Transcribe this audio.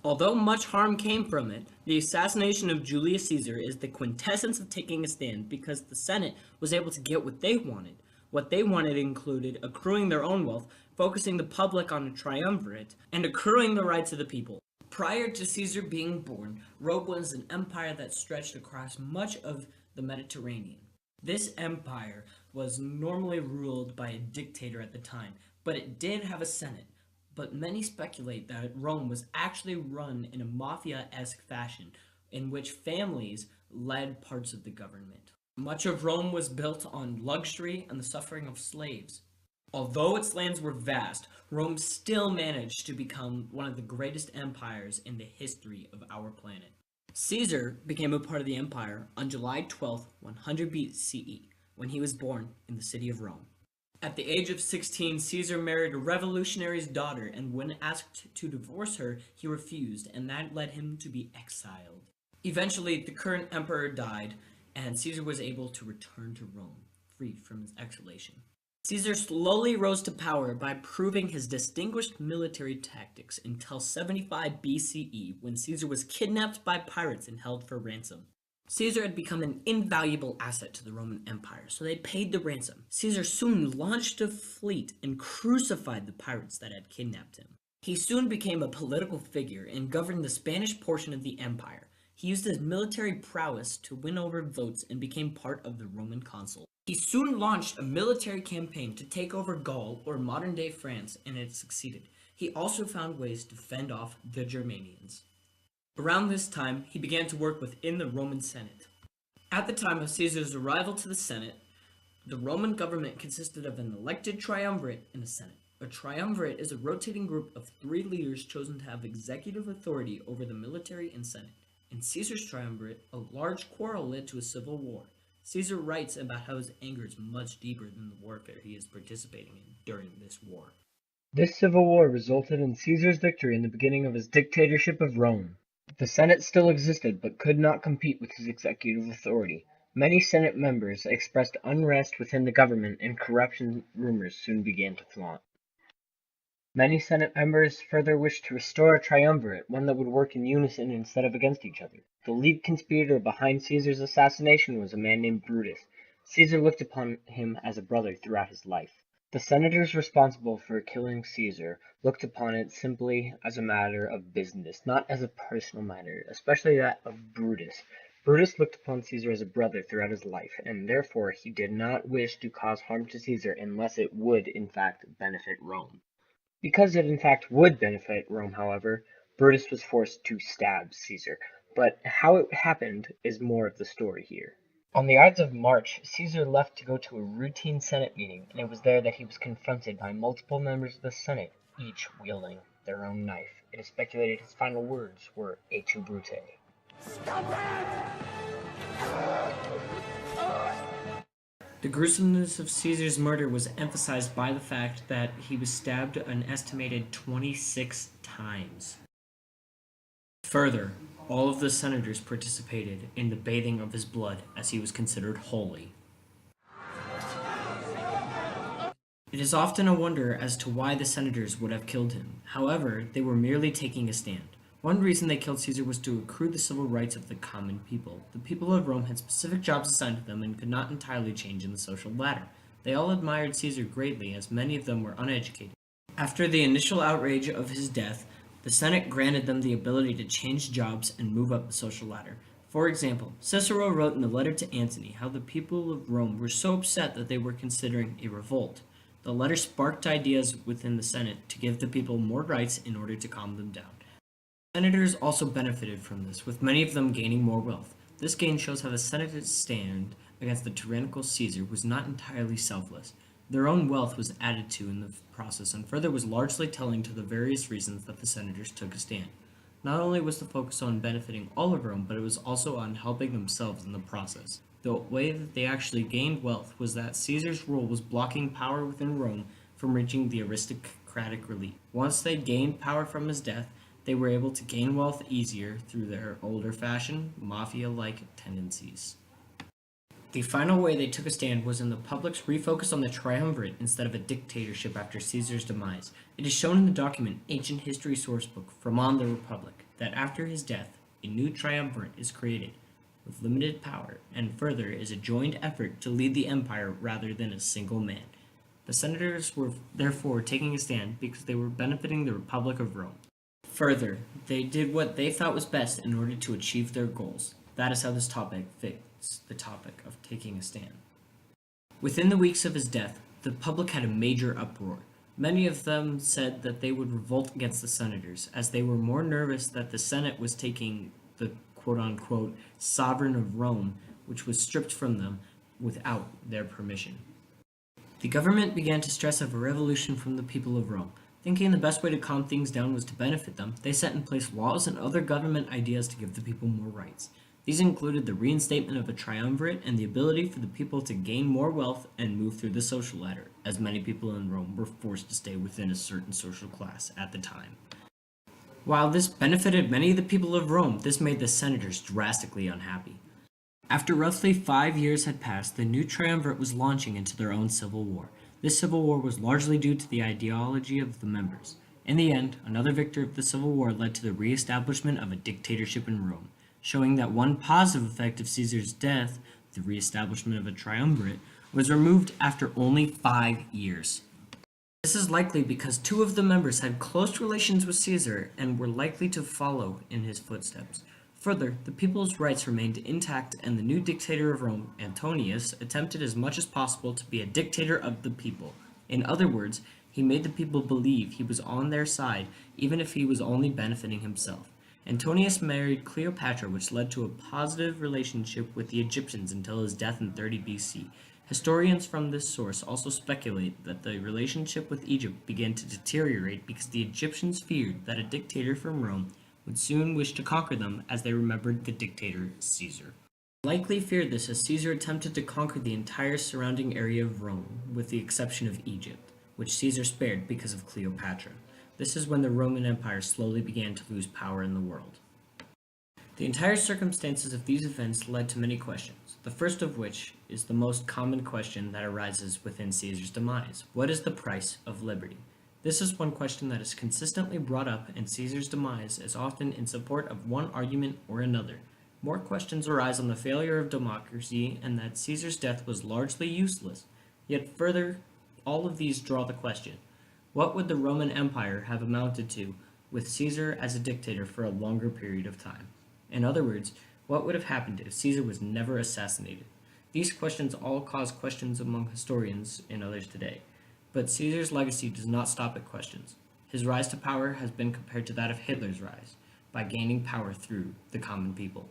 Although much harm came from it, the assassination of Julius Caesar is the quintessence of taking a stand because the Senate was able to get what they wanted. What they wanted included accruing their own wealth, focusing the public on a triumvirate, and accruing the rights of the people. Prior to Caesar being born, Rome was an empire that stretched across much of the Mediterranean. This empire was normally ruled by a dictator at the time, but it did have a senate. But many speculate that Rome was actually run in a mafia-esque fashion, in which families led parts of the government. Much of Rome was built on luxury and the suffering of slaves. Although its lands were vast, Rome still managed to become one of the greatest empires in the history of our planet. Caesar became a part of the empire on July 12, 100 BCE, when he was born in the city of Rome. At the age of 16, Caesar married a revolutionary's daughter, and when asked to divorce her, he refused, and that led him to be exiled. Eventually, the current emperor died, and Caesar was able to return to Rome, freed from his exilation. Caesar slowly rose to power by proving his distinguished military tactics until 75 BCE, when Caesar was kidnapped by pirates and held for ransom. Caesar had become an invaluable asset to the Roman Empire, so they paid the ransom. Caesar soon launched a fleet and crucified the pirates that had kidnapped him. He soon became a political figure and governed the Spanish portion of the empire. He used his military prowess to win over votes and became part of the Roman consul. He soon launched a military campaign to take over Gaul, or modern-day France, and it succeeded. He also found ways to fend off the Germanians. Around this time, he began to work within the Roman Senate. At the time of Caesar's arrival to the Senate, the Roman government consisted of an elected triumvirate and a Senate. A triumvirate is a rotating group of 3 leaders chosen to have executive authority over the military and Senate. In Caesar's triumvirate, a large quarrel led to a civil war. Caesar writes about how his anger is much deeper than the warfare he is participating in during this war. This civil war resulted in Caesar's victory and the beginning of his dictatorship of Rome. The Senate still existed, but could not compete with his executive authority. Many Senate members expressed unrest within the government, and corruption rumors soon began to flaunt. Many Senate members further wished to restore a triumvirate, one that would work in unison instead of against each other. The lead conspirator behind Caesar's assassination was a man named Brutus. Caesar looked upon him as a brother throughout his life. The senators responsible for killing Caesar looked upon it simply as a matter of business, not as a personal matter, especially that of Brutus. Brutus looked upon Caesar as a brother throughout his life, and therefore he did not wish to cause harm to Caesar unless it would, in fact, benefit Rome. Because it in fact would benefit Rome, however, Brutus was forced to stab Caesar, but how it happened is more of the story here. On the Ides of March, Caesar left to go to a routine Senate meeting, and it was there that he was confronted by multiple members of the Senate, each wielding their own knife. It is speculated his final words were "Et tu, Brute?" The gruesomeness of Caesar's murder was emphasized by the fact that he was stabbed an estimated 26 times. Further, all of the senators participated in the bathing of his blood as he was considered holy. It is often a wonder as to why the senators would have killed him. However, they were merely taking a stand. One reason they killed Caesar was to accrue the civil rights of the common people. The people of Rome had specific jobs assigned to them and could not entirely change in the social ladder. They all admired Caesar greatly, as many of them were uneducated. After the initial outrage of his death, the Senate granted them the ability to change jobs and move up the social ladder. For example, Cicero wrote in a letter to Antony how the people of Rome were so upset that they were considering a revolt. The letter sparked ideas within the Senate to give the people more rights in order to calm them down. Senators also benefited from this, with many of them gaining more wealth. This gain shows how the Senate's stand against the tyrannical Caesar was not entirely selfless. Their own wealth was added to in the process, and further was largely telling to the various reasons that the senators took a stand. Not only was the focus on benefiting all of Rome, but it was also on helping themselves in the process. The way that they actually gained wealth was that Caesar's rule was blocking power within Rome from reaching the aristocratic elite. Once they gained power from his death, they were able to gain wealth easier through their older-fashioned, mafia-like tendencies. The final way they took a stand was in the public's refocus on the triumvirate instead of a dictatorship after Caesar's demise. It is shown in the document Ancient History Sourcebook from On the Republic that after his death, a new triumvirate is created with limited power, and further is a joined effort to lead the empire rather than a single man. The senators were therefore taking a stand because they were benefiting the Republic of Rome. Further, they did what they thought was best in order to achieve their goals. That is how this topic fits the topic of taking a stand. Within the weeks of his death, the public had a major uproar. Many of them said that they would revolt against the senators, as they were more nervous that the Senate was taking the quote-unquote sovereign of Rome, which was stripped from them without their permission. The government began to stress of a revolution from the people of Rome. Thinking the best way to calm things down was to benefit them, they set in place laws and other government ideas to give the people more rights. These included the reinstatement of a triumvirate and the ability for the people to gain more wealth and move through the social ladder, as many people in Rome were forced to stay within a certain social class at the time. While this benefited many of the people of Rome, this made the senators drastically unhappy. After roughly 5 years had passed, the new triumvirate was launching into their own civil war. This civil war was largely due to the ideology of the members. In the end, another victor of the civil war led to the re-establishment of a dictatorship in Rome, showing that one positive effect of Caesar's death, the re-establishment of a triumvirate, was removed after only 5 years. This is likely because 2 of the members had close relations with Caesar and were likely to follow in his footsteps. Further, the people's rights remained intact, and the new dictator of Rome, Antonius, attempted as much as possible to be a dictator of the people. In other words, he made the people believe he was on their side, even if he was only benefiting himself. Antonius married Cleopatra, which led to a positive relationship with the Egyptians until his death in 30 BC. Historians from this source also speculate that the relationship with Egypt began to deteriorate because the Egyptians feared that a dictator from Rome would soon wish to conquer them, as they remembered the dictator Caesar. They likely feared this as Caesar attempted to conquer the entire surrounding area of Rome, with the exception of Egypt, which Caesar spared because of Cleopatra. This is when the Roman Empire slowly began to lose power in the world. The entire circumstances of these events led to many questions, the first of which is the most common question that arises within Caesar's demise. What is the price of liberty? This is one question that is consistently brought up, and Caesar's demise is often in support of one argument or another. More questions arise on the failure of democracy and that Caesar's death was largely useless. Yet further, all of these draw the question, what would the Roman Empire have amounted to with Caesar as a dictator for a longer period of time? In other words, what would have happened if Caesar was never assassinated? These questions all cause questions among historians and others today. But Caesar's legacy does not stop at questions. His rise to power has been compared to that of Hitler's rise, by gaining power through the common people.